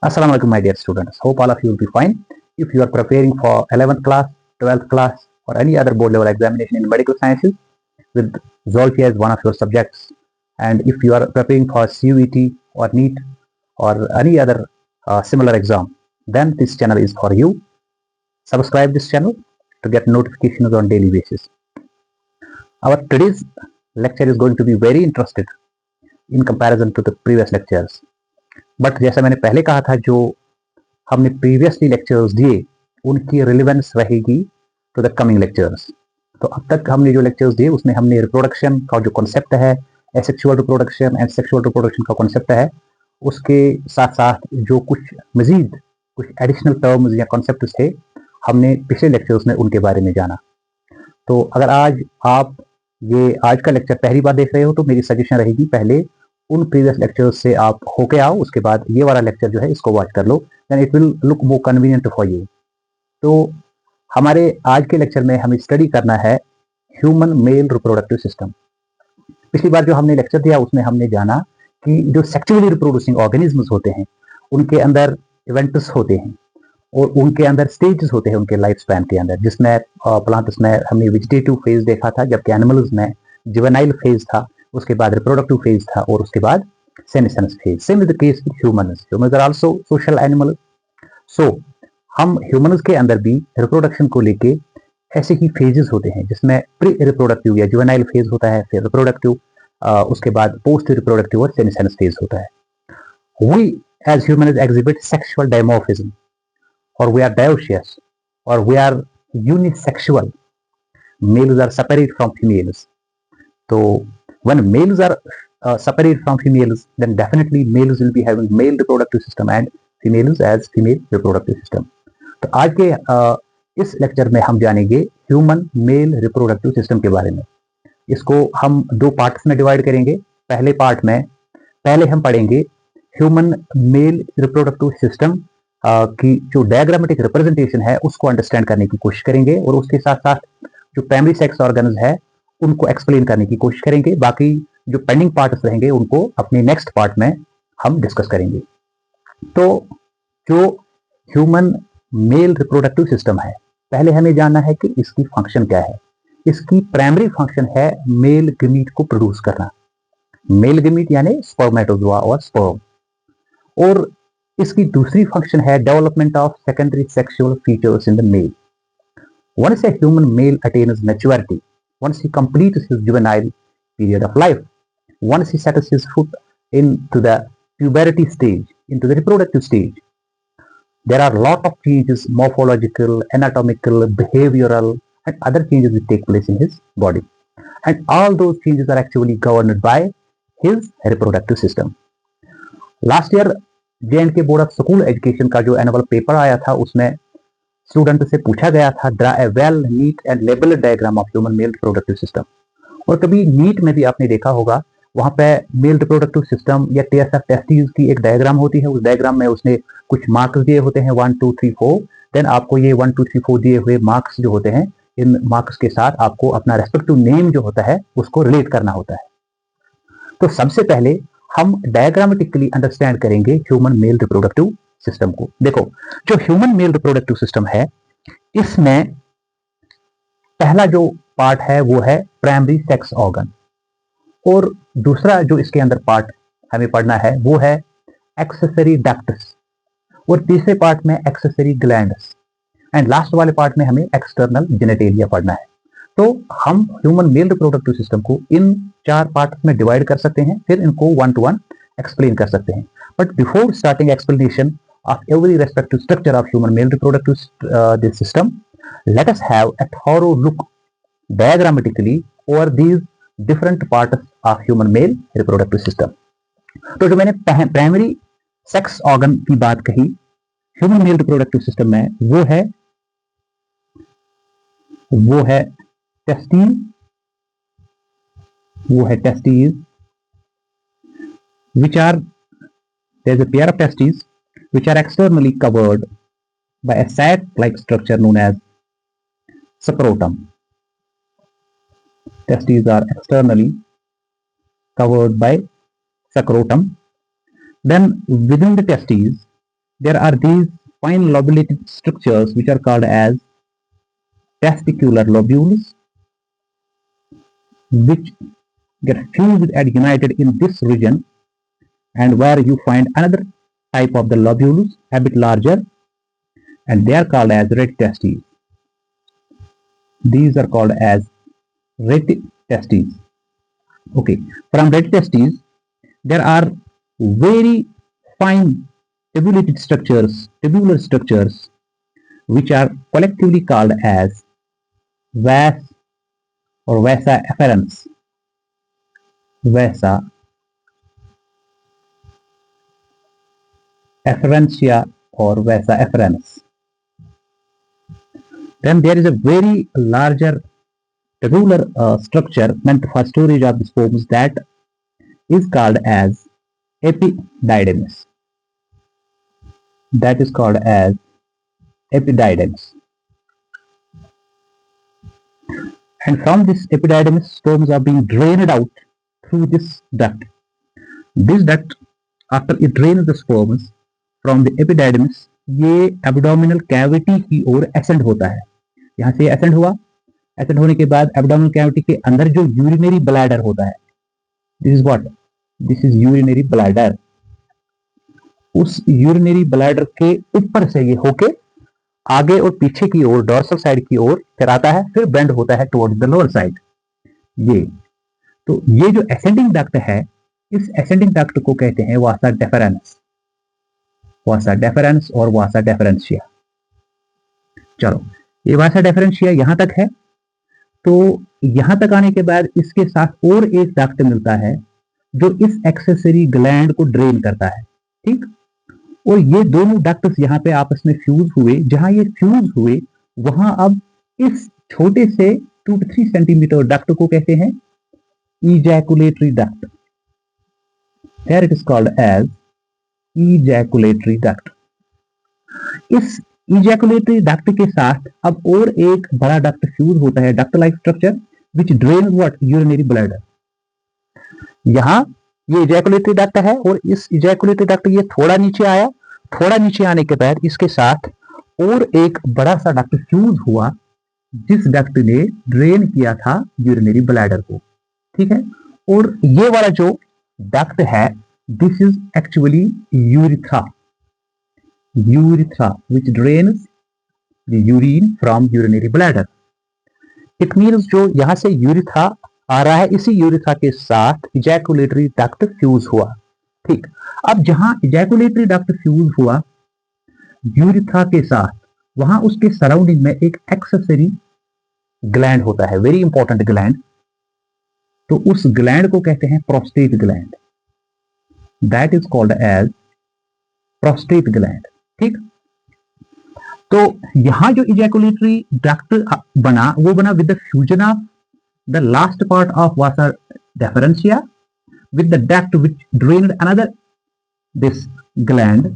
Assalamu alaikum, my dear students. Hope all of you will be fine. If you are preparing for 11th class, 12th class, or any other board level examination in medical sciences with zoology as one of your subjects, and if you are preparing for CUET or NEET or any other similar exam, then this channel is for you. Subscribe this channel to get notifications on daily basis. Our today's lecture is going to be very interested in comparison to the previous lectures. But जैसा मैंने पहले कहा था, जो हमने previously lectures दिए उनकी relevance रहेगी टू द कमिंग लेक्चर्स. तो अब तक हमने जो लेक्चर्स दिए उसमें हमने रिप्रोडक्शन का जो कॉन्सेप्ट है, asexual reproduction and sexual reproduction का कॉन्सेप्ट है, उसके साथ साथ जो कुछ मजीद कुछ एडिशनल टर्म्स या कॉन्सेप्ट थे हमने पिछले लेक्चर्स में उनके बारे में जाना. तो अगर आज आप ये आज का लेक्चर पहली बार देख रहे हो तो मेरी सजेशन रहेगी पहले उन प्रीवियस लेक्चर्स से आप होके आओ, उसके बाद ये वाला लेक्चर जो है इसको वॉच कर लो, then it will look more convenient for you. तो हमारे आज के लेक्चर में हमें स्टडी करना है ह्यूमन मेल रिप्रोडक्टिव सिस्टम. पिछली बार जो हमने लेक्चर दिया उसमें हमने जाना कि जो सेक्सुअली रिप्रोड्यूसिंग ऑर्गेनिज्म्स होते हैं उनके अंदर इवेंट्स होते हैं और उनके अंदर स्टेजेस होते हैं उनके लाइफ स्पैन के अंदर, जिसमें प्लांट्स में हमने वेजिटेटिव फेज देखा था, जबकि एनिमल्स में जुवेनाइल फेज था, उसके बाद रिप्रोडक्टिव फेज था और उसके बाद senescence phase. Same is the case with humans. Humans are also social animal. So हम ह्यूमन्स के अंदर भी रिप्रोडक्शन को लेके ऐसे ही फेजेस होते हैं, जिसमें प्री रिप्रोडक्टिव या जुवेनाइल फेज होता है, फिर रिप्रोडक्टिव, उसके बाद पोस्ट रिप्रोडक्टिव और सेनेसेंस फेज होता है. We as humans exhibit sexual dimorphism, और वी आर डायोसियस, और we are unisexual. Males are separate from females. तो when males are separate from females, then definitely males will be having male reproductive system and females as female reproductive system. तो आज के इस lecture में हम जानेंगे human male reproductive system के बारे में. इसको हम दो पार्ट्स में डिवाइड करेंगे. पहले पार्ट में पहले हम पढ़ेंगे ह्यूमन मेल रिप्रोडक्टिव सिस्टम की जो डायग्रामेटिक रिप्रेजेंटेशन है उसको अंडरस्टैंड करने की कोशिश करेंगे, और उसके साथ साथ जो प्राइमरी सेक्स ऑर्गन्स है उनको एक्सप्लेन करने की कोशिश करेंगे. बाकी जो पेंडिंग पार्ट्स रहेंगे उनको अपने नेक्स्ट पार्ट में हम डिस्कस करेंगे. तो जो ह्यूमन मेल रिप्रोडक्टिव सिस्टम है, पहले हमें जानना है कि इसकी फंक्शन क्या है. इसकी प्राइमरी फंक्शन है मेल गमीट को प्रोड्यूस करना. मेल गमीट यानी स्पर्मेटोजोआ और स्पर्म. और इसकी दूसरी फंक्शन है development of secondary sexual features in the male. Once a human male attains maturity, once he completes his juvenile period of life, once he sets his foot into the puberty stage, into the reproductive stage, there are a lot of changes, morphological, anatomical, behavioral, and other changes which take place in his body. And all those changes are actually governed by his reproductive system. Last year, J&K Board of School Education का जो annual paper आया था उसमें student से पूछा गया था draw a well neat and labelled diagram of human male reproductive system. और कभी नीट में भी आपने देखा होगा, वहां पे मेल रिप्रोडक्टिव सिस्टम या टेस्ट ऑफ टेस्टिस की एक डायग्राम होती है. उस डायग्राम में उसने कुछ मार्क्स दिए होते हैं 1 2 3 4. देन आपको ये 1 2 3 4 दिए हुए मार्क्स जो होते हैं, इन मार्क्स के साथ आपको अपना रेस्पेक्टिव नेम जो होता है उसको रिलेट करना होता है. तो सबसे पहले हम डायग्रामेटिकली अंडरस्टैंड करेंगे ह्यूमन मेल रिप्रोडक्टिव सिस्टम को. देखो, जो ह्यूमन मेल रिप्रोडक्टिव सिस्टम है इसमें पहला जो पार्ट है वो है प्राइमरी सेक्स ऑर्गन, और दूसरा जो इसके अंदर पार्ट हमें पढ़ना है वो है एक्सेसरी डक्ट्स, और तीसरे पार्ट में एक्सेसरी ग्लैंड्स, एंड लास्ट वाले पार्ट में हमें एक्सटर्नल जेनेटेलिया पढ़ना है. तो हम ह्यूमन मेल रिप्रोडक्टिव सिस्टम को इन 4 पार्ट में डिवाइड कर सकते हैं, फिर इनको 1 to 1 एक्सप्लेन कर सकते हैं. But before starting explanation of every respective structure of human male reproductive this system, let us have a thorough look diagrammatically over these different parts of human male reproductive system. तो जो मैंने primary sex organ की बात कही human male reproductive system में, वो है testes, which are there's a pair of testes which are externally covered by a sac-like structure known as scrotum. Testes are externally covered by scrotum. Then within the testes there are these fine lobulated structures which are called as testicular lobules, which get fused and united in this region, and where you find another type of the lobules a bit larger, and they are called as red testes. These are called as red testes. Okay, from red testes there are very fine tubular structures which are collectively called as vas or vasa efferents. Vasa efferentia or vasa efferens. Then there is a very larger tubular structure meant for storage of the sperms that is called as epididymis. That is called as epididymis. And from this epididymis, sperms are being drained out through this duct. This duct, after it drains the sperms from the epididymis, ये abdominal cavity की ओर ascend होता है. यहाँ से ascend हुआ, ascend होने के बाद एब्डोमिनल कैविटी के अंदर जो यूरिनरी ब्लैडर होता है, this is what, this is urinary bladder. उस यूरिनरी ब्लैडर के ऊपर से ये होके आगे और पीछे की ओर डॉर्सल साइड की ओर फिर आता है, फिर बेंड होता है टुवर्ड्स द लोअर साइड. ये तो ये जो एसेंडिंग डक्ट है, इस एसेंडिंग डक्ट को कहते हैं वासा डेफरेंस. वासा डेफरेंस और वासा डेफरेंशिया. चलो, ये वासा डेफरेंशिया यहां तक है. तो यहां तक आने के बाद इसके साथ और एक डक्ट मिलता है जो इस एक्सेसरी ग्लैंड को ड्रेन करता है. ठीक, और ये दोनों डक्ट्स यहाँ पे आपस में फ्यूज हुए. जहां ये फ्यूज हुए वहां अब इस छोटे से 2 to 3 सेंटीमीटर डक्ट को कहते हैं ejaculatory duct. There it is called as ejaculatory duct. इस इजैकुलेटरी डक्ट के साथ अब और एक बड़ा डक्ट फ्यूज होता है, duct like structure which drain what, urinary bladder. यहां ये इजैकुलेटरी डक्ट है और इस इजैकुलेटरी डक्ट ये थोड़ा नीचे आया. थोड़ा नीचे आने के बाद इसके साथ और एक बड़ा सा डक्ट फ्यूज हुआ जिस डक्ट ने ड्रेन किया था यूरिनरी ब्लैडर को. ठीक है, और ये वाला जो डक्ट है, this is actually urethra. Urethra which drains the urine from urinary bladder. It means जो यहां से यूरिथ्रा आ रहा है, इसी यूरिथ्रा के साथ इजैकुलेटरी डक्ट फ्यूज हुआ. ठीक, अब जहां इजैकुलेटरी डक्ट फ्यूज हुआ यूरिथ्रा के साथ, वहां उसके सराउंडिंग में एक एक्सेसरी ग्लैंड होता है, वेरी इंपॉर्टेंट ग्लैंड. तो उस ग्लैंड को कहते हैं prostate gland. That is called as prostate gland. ठीक, तो यहां जो इजैकुलेटरी डक्ट बना वो बना with the fusion of the last part of vasa deferentia with the duct which drained another this gland.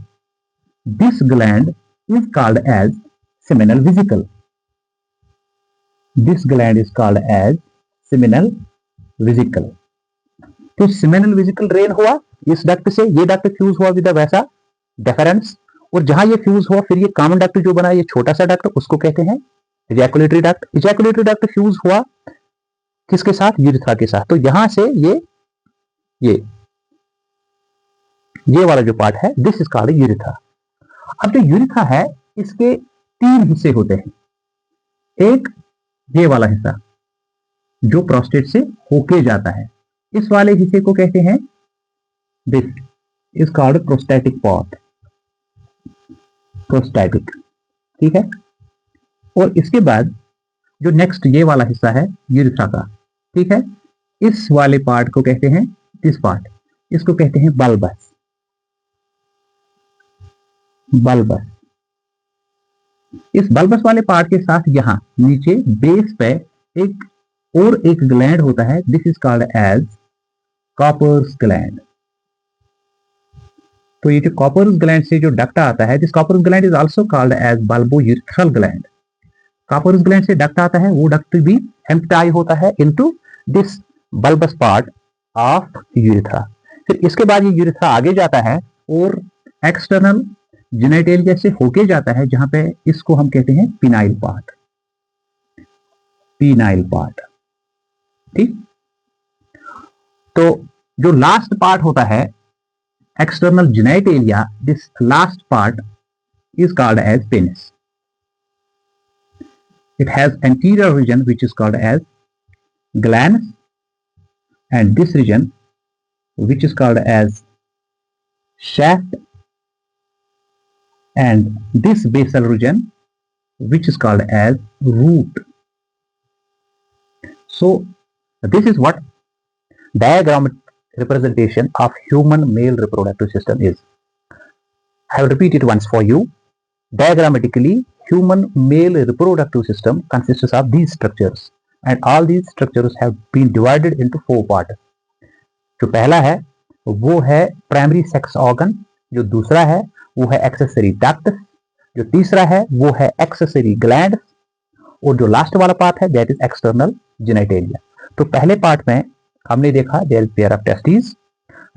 This gland is called as seminal vesicle. This gland is called as seminal vesicle. तो seminal vesicle drain हुआ इस duct से, ये duct fuse हुआ with the वैसा deference, और जहां ये फ्यूज हुआ फिर ये कॉमन डक्ट जो बना, ये छोटा सा डक्ट, उसको कहते हैं ejaculatory duct. Ejaculatory duct fuse हुआ किसके साथ, यूरिथ्रा के साथ. तो यहां से ये वाला जो पार्ट है, दिस इज कॉल्ड यूरिथ्रा. अब जो यूरिथ्रा है इसके 3 हिस्से होते हैं. एक ये वाला हिस्सा जो प्रोस्टेट से होके जाता है, इस वाले हिस्से को कहते हैं, this is called prostatic part. Prostatic. ठीक है, और इसके बाद जो नेक्स्ट ये वाला हिस्सा है यूरिथ्रा का, ठीक है, इस वाले पार्ट को कहते हैं, दिस पार्ट, इसको कहते हैं बल्बस. बल्बस. इस बल्बस वाले पार्ट के साथ यहां नीचे बेस पे एक ग्लैंड होता है. This is called as Cowper's gland. तो ये जो कॉपर्स ग्लैंड से जो डक्ट आता है, this Cowper's gland is also called as bulbourethral gland. Cowper's gland से डक्ट आता है, वो डक्ट भी एम्प्टाई होता है into this bulbous part of urethra. फिर इसके बाद ये यूरिथ्रा आगे जाता है और एक्सटर्नल जेनेटेलिया से होके जाता है, जहां पे इसको हम कहते हैं पिनाइल पार्ट, पिनाइल पार्ट। ठीक, तो जो लास्ट पार्ट होता है external genitalia, this last part is called as penis. It has anterior region which is called as glans, and this region which is called as shaft, and this basal region which is called as root. So this is what diagram representation of human male reproductive system is. I will repeat it once for you. Diagrammatically, human male reproductive system consists of these structures, and all these structures have been divided into 4 parts. जो पहला है वो है primary sex organ, जो दूसरा है वो है एक्सेसरी डक्ट, जो तीसरा है वो है एक्सेसरी ग्लैंड, और जो लास्ट वाला पार्ट है दैट इज एक्सटर्नल जेनेटेलिया। तो पहले पार्ट में हमने देखा there is pair of testis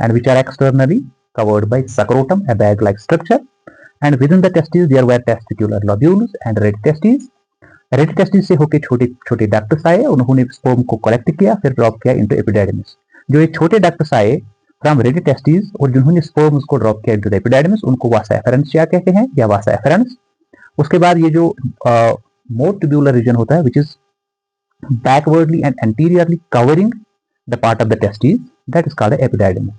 and which are externally covered by scrotum, a bag like structure, and within the testes there were testicular lobules and red testes. Red testis से होके छोटे छोटे ducts आए, उन्होंने sperm को collect किया, फिर drop किया इनटू एपिडेर्मिस। जो ये छोटे डक्ट्स आए फ्रॉम रेड टेस्टिस और जिन्होंने स्पर्म्स को ड्रॉप किया इनटू द एपिडेर्मिस, उनको वासा एफरेंशिया कहते हैं या वासा एफरेंस। उसके बाद ये जो मोर ट्यूबुलर रीजन होता है which is backwardly and anteriorly covering the part of the testis, that is called epidermis.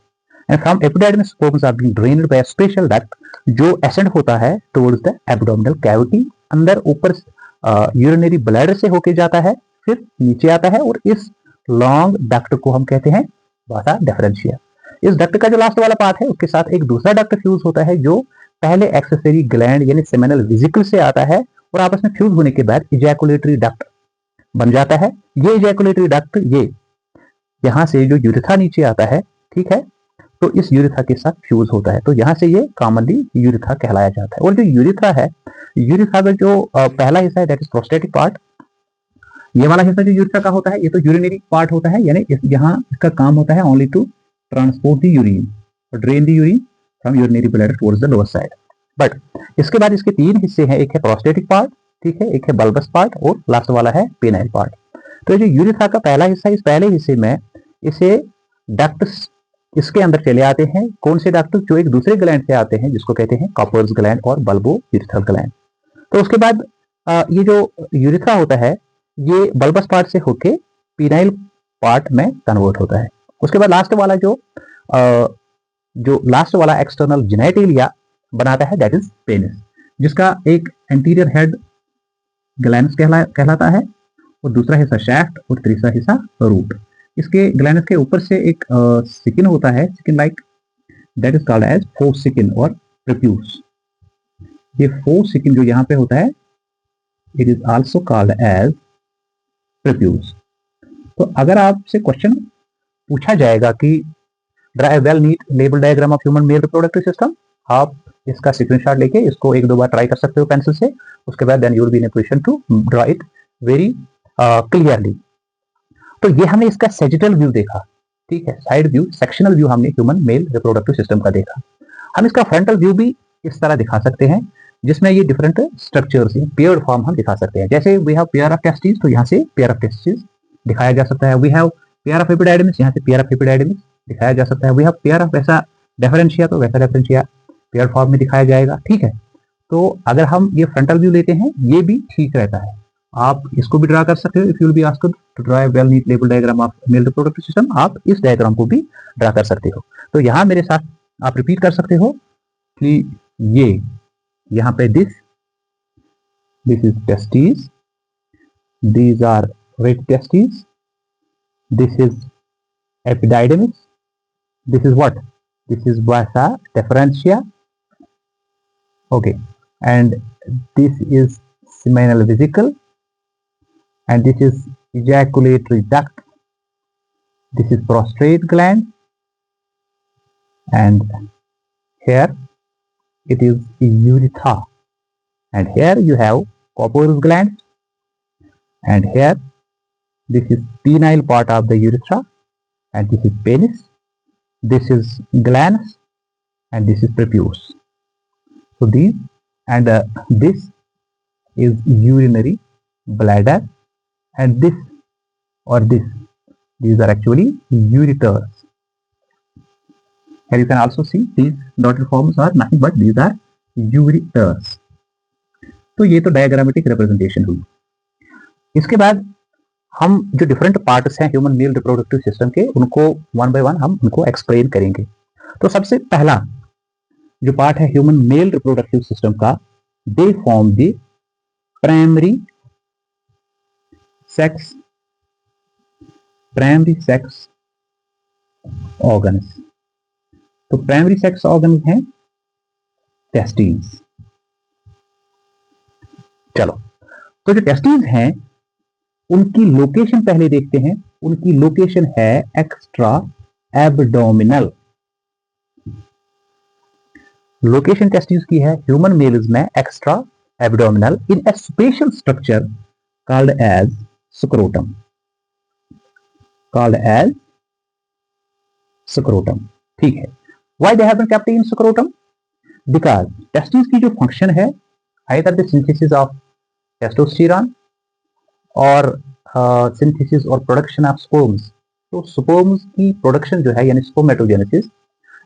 And from epidermis sperms are being drained by a special duct जो एसेंड होता है टुवर्ड्स द एब्डोमिनल कैविटी, अंदर ऊपर urinary bladder से होके जाता है, फिर नीचे आता है, और इस लॉन्ग डक्ट को हम कहते हैं वासा डेफरेंशिया। इस डक्ट का जो लास्ट वाला पार्ट है उसके साथ एक दूसरा डक्ट फ्यूज होता है जो पहले एक्सेसरी ग्लैंड यानी सेमिनल वेसिकल से आता है, और आपस में फ्यूज होने के बाद इजैकुलेटरी डक्ट बन जाता है। ये इजैकुलेटरी डक्ट ये यहाँ से जो यूरिथा नीचे आता है, ठीक है, तो इस यूरिथा के साथ फ्यूज होता है, तो यहाँ से ये कॉमनली यूरिथा कहलाया जाता है। और जो यूरिथा है, यूरिथा का जो पहला हिस्सा है दैट इज प्रोस्टेटिक पार्ट। ये वाला हिस्सा जो यूरिथा का होता है ये तो यूरिनरी पार्ट होता है, यानी यहाँ इसका काम होता है only to transport the urine और drain the urine from urinary bladder towards the lower side. But इसके बाद इसके 3 हिस्से हैं, एक है प्रोस्टेटिक पार्ट, ठीक है, एक है बल्बस पार्ट, और लास्ट वाला है पेनाइल पार्ट। तो जो यूरिथा का पहला हिस्सा, इस पहले हिस्से में इसे डक्ट्स इसके अंदर चले आते हैं। कौन से डक्ट? जो एक दूसरे ग्लैंड से आते हैं जिसको कहते हैं कॉपर्स ग्लैंड और बल्बो यूरिथ्रल ग्लैंड। तो उसके बाद ये जो यूरिथ्रा होता है ये बल्बस पार्ट से होके पीनाइल पार्ट में कन्वर्ट होता है। उसके बाद लास्ट वाला जो लास्ट वाला एक्सटर्नल जेनेटेलिया बनाता है दैट इज पेनिस, जिसका एक एंटीरियर हेड ग्लैंड्स कहलाता है, और दूसरा हिस्सा शैफ्ट और तीसरा हिस्सा रूट। इसके ग्लैंड्स के ऊपर से एक सिकिन होता है, skin like, that is called as foreskin और प्रेप्यूस। ये फोरसिकिन जो यहाँ पे होता है it is also called as prepuce. तो अगर आपसे क्वेश्चन पूछा जाएगा कि draw a well neat label diagram of human male reproductive system, आप इसका स्क्रीनशॉट लेके इसको 1-2 बार ट्राई कर सकते हो पेंसिल से। उसके बाद then you will be in a position to draw it very clearly. तो ये हमने इसका सैजिटल व्यू देखा, ठीक है, साइड व्यू, सेक्शनल व्यू हमने ह्यूमन मेल रिप्रोडक्टिव सिस्टम का देखा। हम इसका फ्रंटल व्यू भी इस तरह दिखा सकते हैं जिसमें ये डिफरेंट स्ट्रक्चर्स पेयर्ड फॉर्म हम दिखा सकते हैं। जैसे we have pair of testis, तो यहाँ से पेयर ऑफ टेस्टिस दिखाया जा सकता है। We have pair of epididymis, यहाँ से पेयर ऑफ एपिडाइडमिस दिखाया जा सकता है। We have pair of vasa deferentia, तो वैसा डिफरेंशिया पेयर फॉर्म में दिखाया जाएगा, ठीक है। तो अगर हम ये फ्रंटल व्यू लेते हैं ये भी ठीक रहता है। आप इसको भी ड्रा कर सकते हो। If you will be asked to draw a well neat label diagram of male reproductive system, आप इस डायग्राम को भी ड्रा कर सकते हो। तो यहाँ मेरे साथ आप रिपीट कर सकते हो कि ये यहाँ पे this is testis, these are red testes, this is epididymis, this is what? This is vasa deferentia, okay, and this is seminal vesicle, and this is ejaculatory duct, this is prostate gland, and here it is urethra, and here you have Cowper's gland, and here this is penile part of the urethra, and this is penis, this is glans, and this is prepuce. So these and this is urinary bladder, and this or this, these are actually ureters. And you can also see these dotted forms are nothing but these are ureters. तो ये तो diagrammatic representation हुई। इसके बाद हम जो different parts हैं human male reproductive system के, उनको वन बाय वन हम उनको एक्सप्लेन करेंगे। तो सबसे पहला जो पार्ट है ह्यूमन मेल रिप्रोडक्टिव सिस्टम का, they form the primary sex organs. तो प्राइमरी सेक्स ऑर्गन्स हैं टेस्टिस। चलो, तो जो टेस्टिस हैं उनकी लोकेशन पहले देखते हैं। उनकी लोकेशन है एक्स्ट्रा एब्डोमिनल। लोकेशन टेस्टिस की है ह्यूमन मेल्स में extra abdominal in a special structure called as scrotum. ठीक है। Why they have been kept in scrotum? Because testis की जो फंक्शन है either the synthesis of testosterone और सिंथेसिस और प्रोडक्शन ऑफ स्पर्म्स। तो स्पर्म्स की प्रोडक्शन जो है यानी spermatogenesis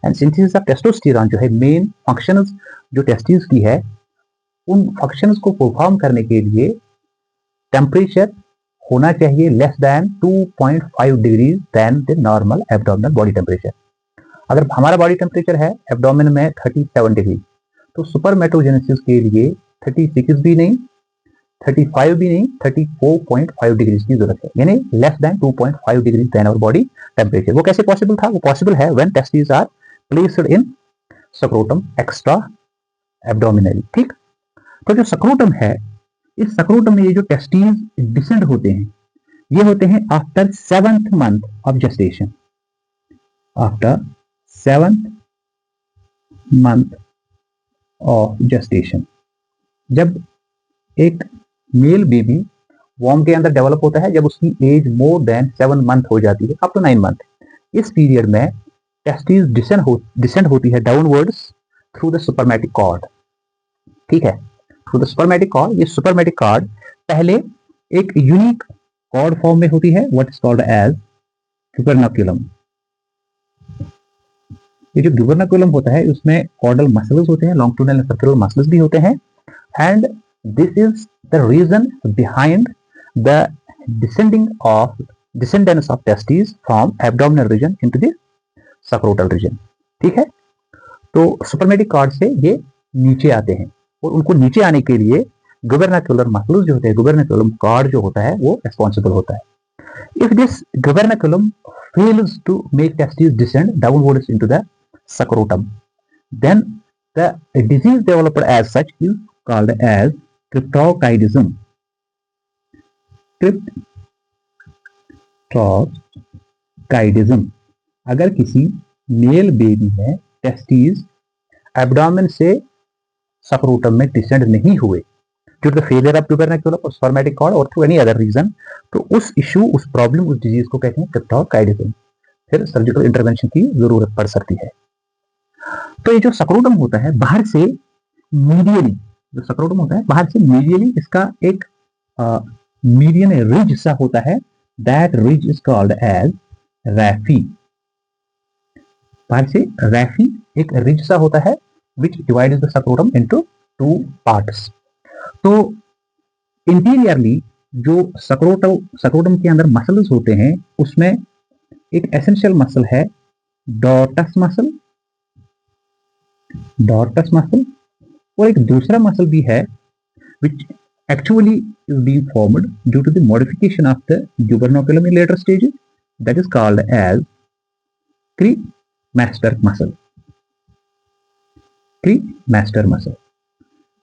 and synthesis of testosterone जो है मेन फंक्शंस जो टेस्टिस की है, उन फंक्शंस को परफॉर्म करने के लिए टेम्परेचर होना चाहिए less than 2.5 degrees than the normal abdominal body temperature. अगर हमारा बॉडी टेम्परेचर है एब्डोमिन में 37 डिग्री, तो सुपरमेटोजेनेसिस के लिए 36 भी नहीं, 35 भी नहीं, 34.5 डिग्री की जरूरत है, यानी less than 2.5 degree than our body temperature. वो कैसे पॉसिबल था? वो पॉसिबल है when testis are placed in scrotum extra abdominally. ठीक, तो जो स्क्रोटम है, इस स्क्रोटम में ये जो टेस्टिस डिसेंड होते हैं, ये होते हैं after 7th month of gestation. After 7th month of gestation, जब एक मेल बेबी वॉर्म के अंदर डेवलप होता है, जब उसकी एज मोर देन 7 मंथ हो जाती है, अप टू 9 मंथ, इस पीरियड में टेस्टिस डिसेंड होती है डाउनवर्ड्स थ्रू द सुपरमेटिक कॉर्ड। ठीक है, थ्रू द सुपरमेटिक कॉर्ड। ये सुपरमेटिक कॉर्ड पहले एक यूनिक कॉर्ड फॉर्म में होती है, व्हाट इज कॉल्ड एज गुबर्नाक्युलम। ये जो गुबर्नाक्युलम होता है उसमें कॉर्डल मसल्स होते हैं, लॉन्गिट्यूडिनल एंड सर्कुलर मसल्स भी होते हैं, and this is the reason behind the descendance of testes from abdominal region into the sacrotal region। ठीक है, तो सुपरमेटिक कॉर्ड से ये नीचे आते हैं, और उनको नीचे आने के लिए गुबर्नाक्युलर मसल्स जो होते हैं, गुबर्नाक्युलम कॉर्ड जो होता है वो रिस्पॉन्सिबल होता है। If this gubernaculum fails to make testes descend downwards into the scrotum, then the disease developed as such is called as cryptorchidism. अगर किसी मेल बेबी में टेस्टिस एब्डोमेन से स्क्रोटम में डिसेंड नहीं हुए due to the failure of gubernaculum और spermatic cord और through any other reason, तो उस इश्यू, उस प्रॉब्लम, उस डिजीज को कहते हैं क्रिप्टोकाइडिज्म। फिर सर्जिकल इंटरवेंशन की जरूरत पड़ सकती है। तो ये जो स्क्रोटम होता है बाहर से मीडियली, जो स्क्रोटम होता है बाहर से मीडियली इसका एक मीडियन रिज सा होता है, that ridge is called as raphe. बाहर से रैफी एक रिज सा होता है which divides the scrotum into 2 parts. तो इंटीरियरली जो स्क्रोटम के अंदर मसल्स होते हैं, उसमें एक एसेंशियल मसल है डॉर्टस मसल, और एक दूसरा मसल भी है which actually is being formed due to the modification of the gubernaculum in later stages, that is called as cremaster muscle।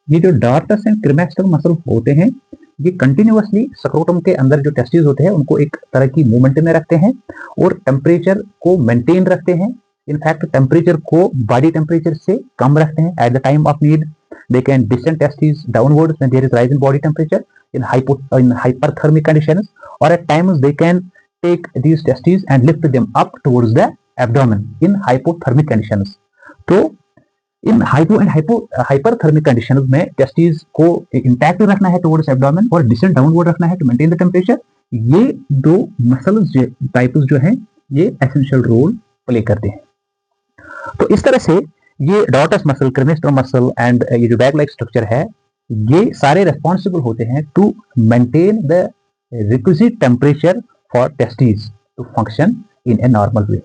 ये जो डॉर्टस एंड क्रीमेस्टर मसल होते हैं, ये कंटिन्यूअसली स्क्रोटम के अंदर जो टेस्टिस होते हैं उनको एक तरह की मूवमेंट में रखते हैं और टेम्परेचर को मेंटेन रखते हैं। इनफैक्ट टेम्परेचर को बॉडी टेम्परेचर से कम रखते हैं। At the time of need they can descend testes downwards when there is rise in body temperature in hyperthermic conditions, or at times they can take these testes and lift them up towards the abdomen in hypothermic conditions। तो इन hypo and hyperthermic conditions में testis को intact रखना है towards abdomen और decent downward रखना है to maintain the temperature. ये दो मसल्स टाइप्स जो हैं ये एसेंशियल रोल प्ले करते हैं। तो इस तरह से ये डॉटस मसल, क्रेनेस्टर मसल एंड ये जो बैग लाइक स्ट्रक्चर है ये सारे रेस्पॉन्सिबल होते हैं to maintain the requisite temperature for testis to function in a normal way.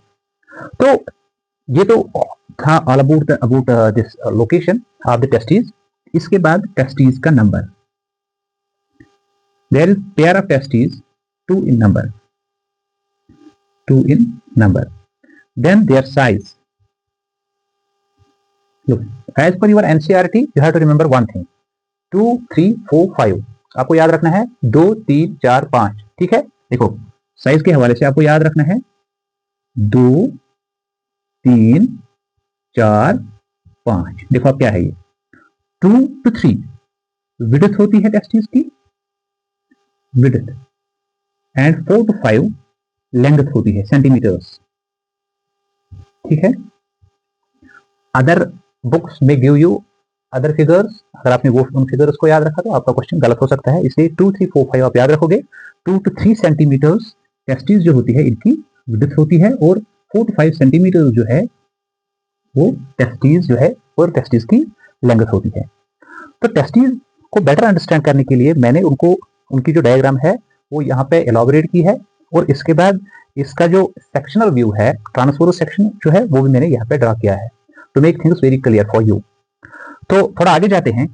तो ये तो था all about this location of the testis. इसके बाद टेस्टिस का number, there is pair of testis 2 in number, then their size. Look, as per your NCERT you have to remember one thing, 2 3 4 5 आपको याद रखना है 2 3 4 5, ठीक है। देखो साइज के हवाले से आपको याद रखना है 2 3 4 5। देखो अब क्या है ये 2 to 3 विड्थ होती है टेस्टिस की, विड्थ, एंड 4 to 5 लेंथ होती है सेंटीमीटर्स, ठीक है। अदर बुक्स में गिव यू अदर फिगर्स, अगर आपने वो उन फिगर्स को याद रखा तो आपका क्वेश्चन गलत हो सकता है, इसलिए 2 3 4 5 आप याद रखोगे। 2 to 3 सेंटीमीटर्स टेस्टिस जो होती है इनकी विड्थ होती है और 4 to 5 सेंटीमीटर जो है वो टेस्टिस जो है और टेस्टिस की लेंथ होती है। तो टेस्टिस को बेटर अंडरस्टैंड करने के लिए मैंने उनकी जो डायग्राम है वो यहाँ पे एलॉबरेट की है और इसके बाद इसका जो सेक्शनल व्यू है, ट्रांसवर्स सेक्शन जो है वो भी मैंने यहाँ पे ड्रा किया है to make things very clear for you. तो थोड़ा आगे जाते हैं।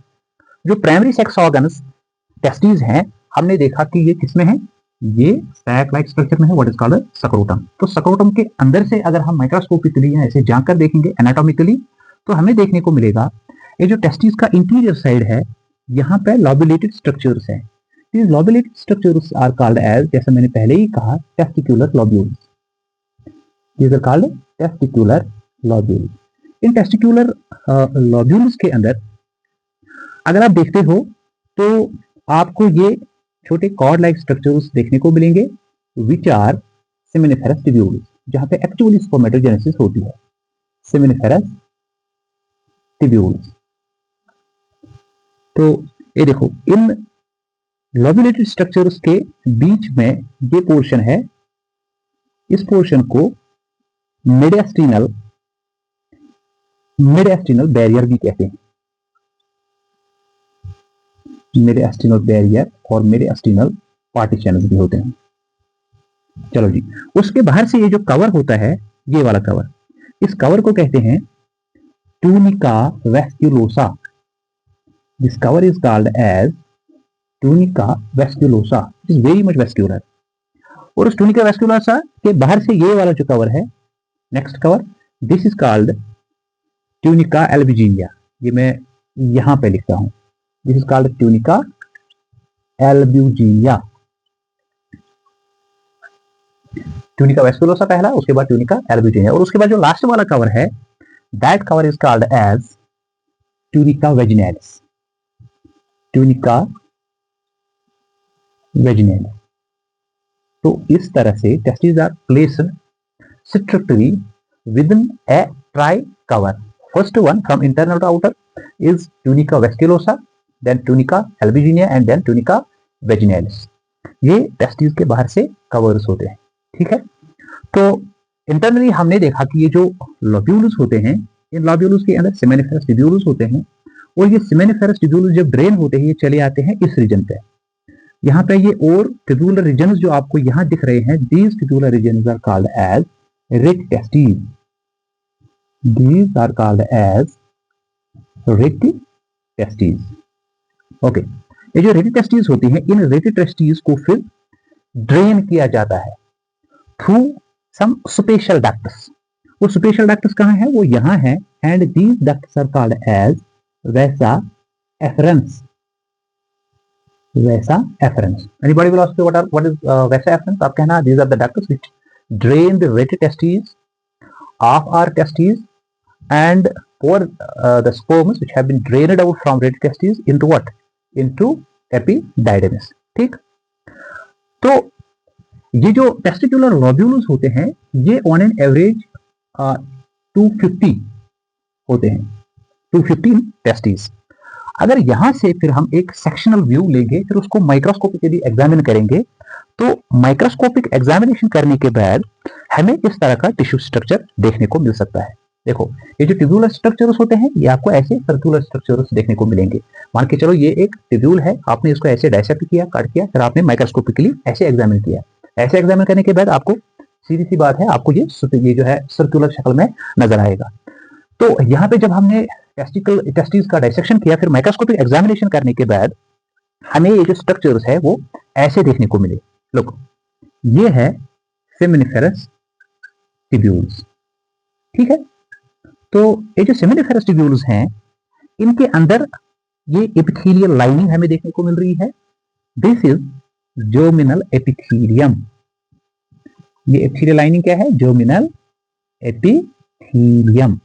जो प्राइमरी सेक्स ऑर्गन्स टेस्टिस हैं हमने देखा कि ये किसमें है, ये सैक लाइक स्ट्रक्चर में है, व्हाट इज कॉल्ड सक्रोटम। तो सक्रोटम के अंदर से अगर हम माइक्रोस्कोपिकली ऐसे जाकर देखेंगे एनाटॉमिकली तो हमें देखने को मिलेगा ये जो टेस्टिस का इंटीरियर साइड है यहाँ पे लॉब्यूलेटेड स्ट्रक्चर्स है। These lobulated structures are called as, जैसा मैंने पहले ही कहा, testicular lobules. These are called testicular lobules. In testicular lobules के अंदर अगर आप देखते हो तो आपको ये छोटे कॉर्ड लाइक स्ट्रक्चर्स देखने को मिलेंगे which are seminiferous tubules, जहां पे एक्चुअली स्पर्मेटोजेनेसिस होती है। seminiferous tubules। तो ये देखो इन लॉब्यूलेटेड स्ट्रक्चर्स के बीच में ये पोर्शन है, इस पोर्शन को मेडियास्टिनल बैरियर भी कहते हैं, मेडियास्टिनल बैरियर और मेडियास्टिनल पार्टीशंस भी होते हैं। चलो जी, उसके बाहर से ये जो कवर होता है, ये वाला कवर, इस कवर को कहते हैं tunica vasculosa. This cover is called as tunica vasculosa, is very much vascular. और उस ट्यूनिका वेस्क्यूलोसा के बाहर से ये वाला जो कवर है, next cover, this is called tunica albuginea. ये मैं यहां पे लिखता हूं, this is called tunica albuginea. Tunica vasculosa पहला, उसके बाद ट्यूनिका एल्ब्यूजिनिया, और उसके बाद जो लास्ट वाला कवर है that cover is called as tunica vaginalis. Tunica vaginalis. तो इस तरह से testis are placed structurally within a tri cover. First one from internal to outer is tunica vasculosa, then tunica albuginea and then tunica vaginalis. ये testis के बाहर से covers होते हैं, ठीक है। तो इंटरनली हमने देखा कि ये जो लोब्यूल्स होते हैं, इन लोब्यूल्स के अंदर सेमिनिफेरस ट्यूब्यूल्स होते हैं और ये सेमिनिफेरस ट्यूब्यूल्स जब ड्रेन होते हैं ये चले आते हैं इस रीजन पे। यहाँ पे ये और ट्यूबुलर रीजन्स जो आपको यहाँ दिख रहे हैं, these tubular regions are called as rete testes. These are called as rete testes. Okay, ये जो rete testes होती हैं, इन rete testes को फिर ड्रेन किया जाता है थ्रू सम स्पेशल डक्ट्स। वो स्पेशल डक्ट्स कहाँ है, वो यहाँ है, and these ducts are called as vasa efferents. Vasa efferents. Anybody will ask you what is vasa efferents? आप कहना these are the ducts which drain the rete testes of our testes and pour the sperms which have been drained out from rete testes into what? Into epididymis. ठीक। तो ये जो testicular lobules होते हैं ये on an average 250 होते हैं, to 15 testis. अगर यहां से फिर हम एक सेक्शनल व्यू लेंगे, फिर उसको माइक्रोस्कोपिकली एग्जामिन करेंगे, तो माइक्रोस्कोपिक एग्जामिनेशन करने के बाद हमें इस तरह का टिश्यू स्ट्रक्चर देखने को मिल सकता है। देखो, ये जो ट्यूब्यूलर स्ट्रक्चर्स होते हैं, ये आपको ऐसे सर्कुलर स्ट्रक्चर्स देखने को मिलेंगे। मान के चलो ये एक ट्यूब्यूल है, आपने इसको ऐसे डाइसेक्ट किया, कट किया, फिर आपने माइक्रोस्कोपिकली ऐसे एग्जामिन किया। ऐसे एग्जामिन करने के बाद आपको सीधी सी बात है, आपको ये जो है सर्कुलर शक्ल में नजर आएगा। तो यहाँ पे जब हमने टेस्टिस का डाइसेक्शन किया, फिर माइक्रोस्कोपिक एग्जामिनेशन करने के बाद हमें ये जो स्ट्रक्चर्स है वो ऐसे देखने को मिले। लुक, ये है सेमिनिफेरस ट्यूब्यूल्स, ठीक है। तो ये जो सेमिनिफेरस ट्यूब्यूल्स हैं, इनके अंदर ये एपिथेलियल लाइनिंग हमें देखने को मिल रही है। This is germinal epithelium. ये एपिथेलियल लाइनिंग क्या है? Germinal epithelium.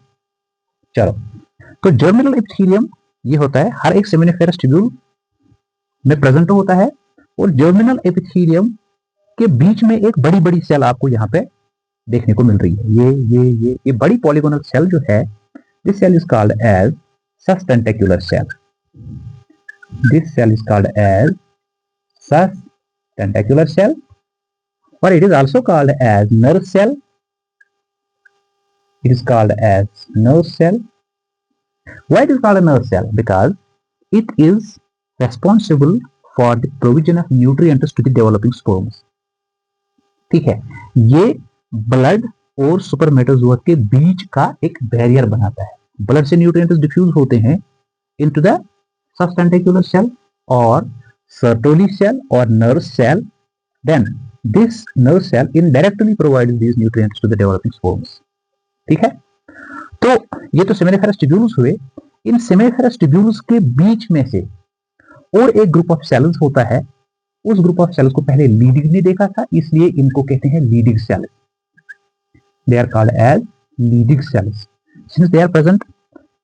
चलो, तो जर्मिनल एपिथेलियम ये होता है, हर एक सेमिनिफेरस ट्यूब्यूल में प्रेजेंट होता है। और जर्मिनल एपिथेलियम के बीच में एक बड़ी बड़ी सेल आपको यहाँ पे देखने को मिल रही है। ये बड़ी पॉलीगोनल सेल जो है, this cell is called as sustentacular cell. This cell is called as sustentacular cell, or it is also called as nerve cell. It is called as nerve cell. Why it is called a nerve cell? Because it is responsible for the provision of nutrients to the developing sperms. ठीक है, ये blood और सुपरमेटोजोआ के बीच का एक barrier बनाता है। Blood से न्यूट्रिएंट्स डिफ्यूज होते हैं इनटू द सबस्टेंटिकुलर सेल और सर्टोली सेल और nerve cell. Then this nerve cell indirectly provides these nutrients to the developing sperms. ठीक है, तो ये तो सेमिनिफेरस ट्यूब्यूल्स हुए। इन सेमिनिफेरस ट्यूब्यूल्स के बीच में से और एक ग्रुप ऑफ सेल्स होता है। उस ग्रुप ऑफ सेल्स को पहले लीडिंग ने देखा था, इसलिए इनको कहते हैं Leydig cells. They are called as Leydig cells. Since they are present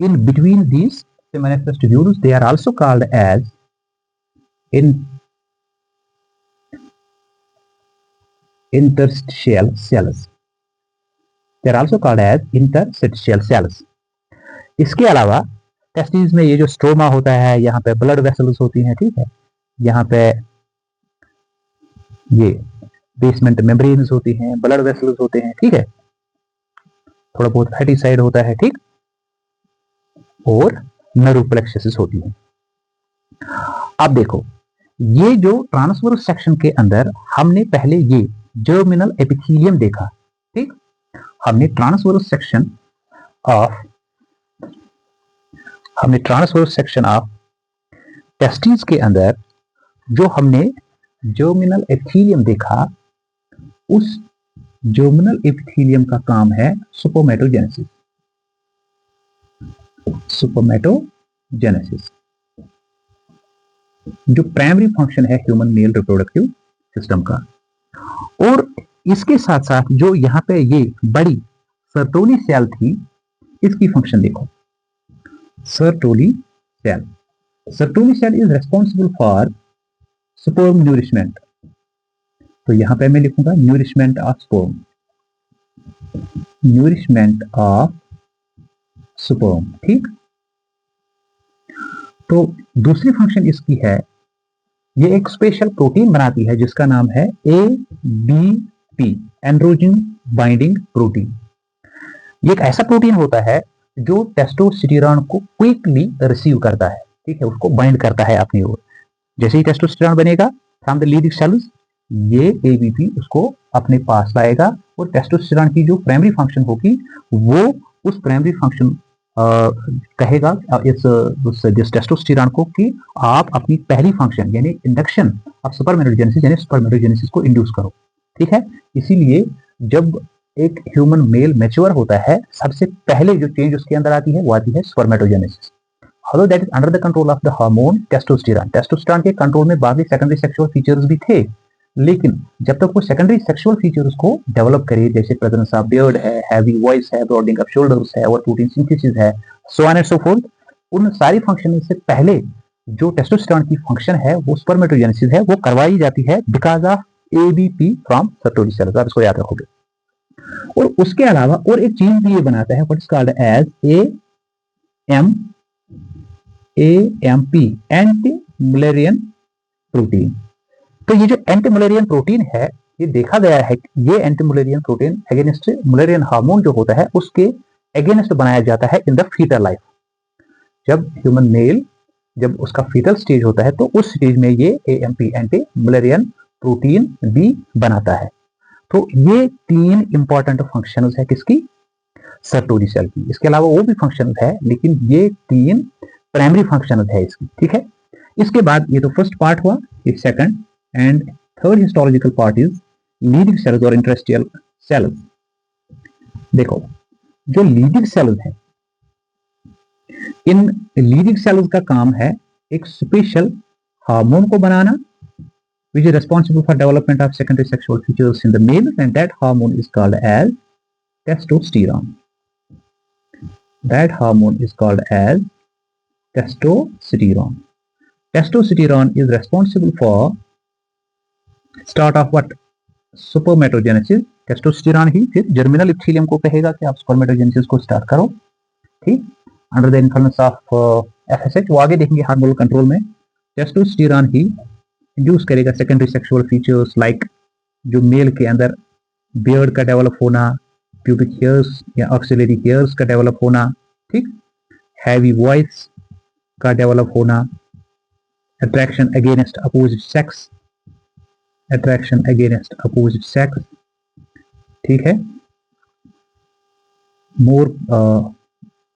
in between these seminiferous tubules, they are also called as interstitial cells. They are also called as interstitial cells. इसके अलावा testis में ये जो stroma होता है, यहाँ पे blood vessels होती हैं, ठीक है। यहाँ पे ये बेसमेंट मेम्ब्रेन्स होती हैं, ब्लड वेसल्स होते हैं, ठीक है। थोड़ा बहुत फैटी साइड होता है, ठीक, और नर्व प्लेक्सस होती है। अब देखो, ये जो ट्रांसवर्स सेक्शन के अंदर हमने पहले ये जर्मिनल एपिथेलियम देखा, ठीक। हमने ट्रांसवर्स सेक्शन ऑफ टेस्टिस के अंदर जो हमने जर्मिनल एपिथेलियम देखा, उस जर्मिनल एपिथेलियम का काम है सुपरमेटोजेनेसिस। सुपरमेटोजेनेसिस जो प्राइमरी फंक्शन है ह्यूमन मेल रिप्रोडक्टिव सिस्टम का। और इसके साथ साथ जो यहाँ पे ये बड़ी सर्टोली सेल थी, इसकी फंक्शन देखो। Sertoli cell is responsible for sperm nourishment. तो यहाँ पे मैं लिखूंगा न्यूरिशमेंट ऑफ स्पर्म, ठीक। तो दूसरी फंक्शन इसकी है, ये एक स्पेशल प्रोटीन बनाती है जिसका नाम है ABP, एंड्रोजन बाइंडिंग प्रोटीन। ये एक ऐसा प्रोटीन होता है जो टेस्टोस्टेरोन को क्विकली रिसीव करता है, ठीक है, उसको बाइंड करता है अपनी ओर। जैसे ही टेस्टोस्टेरोन बनेगा फ्रॉम द लीडिंग सेल्स, ये ABP उसको अपने पास लाएगा और टेस्टोस्टेरोन की जो प्राइमरी फंक्शन होगी वो उस प्राइमरी फंक्शन कहेगा इस टेस्टोस्टेरोन को कि आप अपनी पहली फंक्शन यानी इंडक्शन ऑफ सुपरमेटोजेनेसिस यानी स्पर्मेटोजेनेसिस को इंड्यूस करो, ठीक है। इसीलिए जब एक ह्यूमन मेल मैच्योर होता है, सबसे पहले जो चेंज उसके अंदर आती है वो आती है spermatogenesis. Although that is under the control of the hormone testosterone. Testosterone के कंट्रोल में बाकी सेकेंडरी सेक्सुअल फीचर्स भी थे, लेकिन जब तक वो सेकेंडरी सेक्सुअल फीचर्स को डेवलप करे, जैसे प्रेजेंस ऑफ बियर्ड है, हैवी वॉइस है, ब्रॉडिंग ऑफ शोल्डर्स है और प्रोटीन सिंथेसिस है, so on and so fourth, उन सारी फंक्शन से पहले जो टेस्टोस्टेरोन की फंक्शन है वो स्पर्मेटोजेनेसिस है, वो करवाई जाती है because of ABP from Sertoli cells. आप इसको याद रखोगे। और उसके अलावा और एक चीज भी ये बनाता है, what is called as AMP AMP, anti Mullerian protein. तो ये जो एंटी मुलेरियन प्रोटीन है, ये देखा गया है कि ये anti Mullerian protein against Mullerian hormone जो होता है उसके अगेंस्ट बनाया जाता है इन द फीटल लाइफ। जब ह्यूमन मेल जब उसका फीटल स्टेज होता है तो उस स्टेज में ये AMP, एंटी मुलेरियन प्रोटीन भी बनाता है। तो ये 3 इंपॉर्टेंट फंक्शंस है किसकी, सर्टोरी सेल की। इसके अलावा वो भी फंक्शंस है, लेकिन ये 3 प्राइमरी फंक्शंस है इसकी, ठीक है। इसके बाद ये तो फर्स्ट पार्ट हुआ, ये second and third histological part is Leydig cells और इंटरेस्टियल सेल्स। देखो जो लीडिंग सेल्स है, इन लीडिंग सेल्स का काम है एक स्पेशल हार्मोन को बनाना which is responsible for development of secondary sexual features in the male, and that hormone is called as testosterone. That hormone is called as testosterone. Testosterone is responsible for start of what, spermatogenesis. Testosterone ही फिर germinal इप्थिलियम को कहेगा कि आप spermatogenesis को start करो, ठीक, under the influence of FSH। वो आगे देखेंगे हार्मोनल कंट्रोल में। टेस्टोस्टेरॉन ही इंड्यूस करेगा सेकेंडरी सेक्सुअल फीचर्स लाइक जो मेल के अंदर बियर्ड का डेवलप होना, प्यूबिक हेयर्स या ऑक्सिलरी हेयर्स का डेवलप होना, ठीक, हैवी वॉइस का डेवलप होना, attraction against opposite sex, attraction against opposite sex, ठीक है, मोर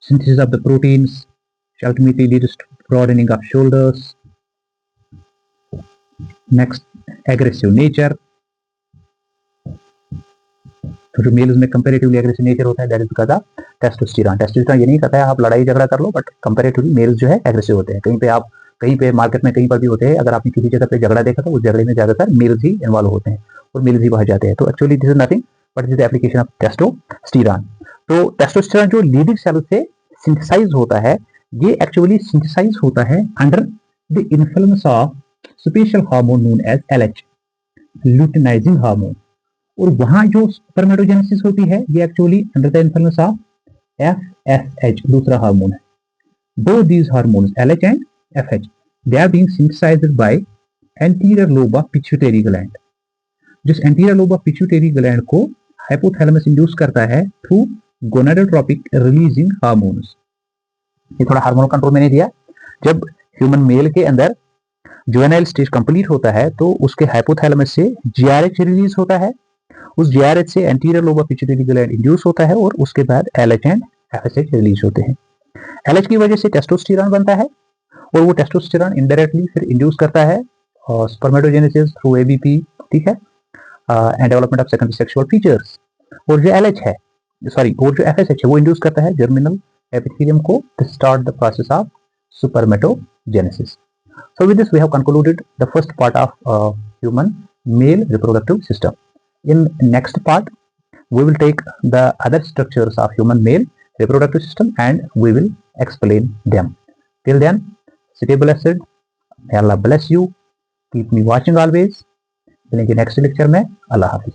synthesis of the proteins which ultimately leads to broadening of shoulders. Next, aggressive nature. तो जो मेल्स में कंपैरेटिवली एग्रेसिव नेचर होता है that is because of testosterone. Testosterone ये नहीं कहता है आप लड़ाई झगड़ा कर लो, बट कंपैरेटिवली मेल्स जो है एग्रेसिव होते हैं। कहीं पे मार्केट में कहीं पर भी होते हैं, अगर आपने किसी जगह पे झगड़ा देखा तो उस झगड़े में ज्यादातर मेल्स ही इन्वॉल्व होते हैं और मेल्स ही बाहर जाते हैं। तो actually this is nothing but this is the application of testosterone. तो टेस्टोस्टेरॉन जो लीडिंग सेल से सिंथेसाइज होता है, ये एक्चुअली सिंथेसाइज होता है under the influence of special hormone known as LH, luteinizing hormone. और वहां जो स्पर्मेटोजेनेसिस होती है ये actually under the influence of FSH, दूसरा हार्मोन है। Both these hormones LH and FH they are being synthesized by anterior lobe of pituitary gland। जिस anterior lobe of pituitary gland को हाइपोथैलेमस इंड्यूस करता है through gonadotropic releasing hormones. ये थोड़ा hormonal control मैंने दिया। जब ह्यूमन मेल के अंदर जुवेनाइल स्टेज कंप्लीट होता है तो उसके हाइपोथैलेमस से GRH रिलीज होता है, उस GRH से anterior lobe of pituitary gland induce होता है और उसके बाद LH एंड FSH रिलीज होते हैं। LH की वजह से टेस्टोस्टेरॉन बनता है और वो टेस्टोस्टेरॉन इनडायरेक्टली फिर इंड्यूस करता है स्पर्मेटोजेनेसिस थ्रू ABP, ठीक है, and development of secondary sexual features. और जो LH है और जो FSH है वो इंड्यूस करता है जर्मिनल एपिथेलियम को to start the process of spermatogenesis. So with this we have concluded the first part of human male reproductive system. In next part we will take the other structures of human male reproductive system and we will explain them. Till then, stay blessed. May Allah bless you. Keep me watching always. मिलेंगे next lecture में। अल्लाह हाफिज।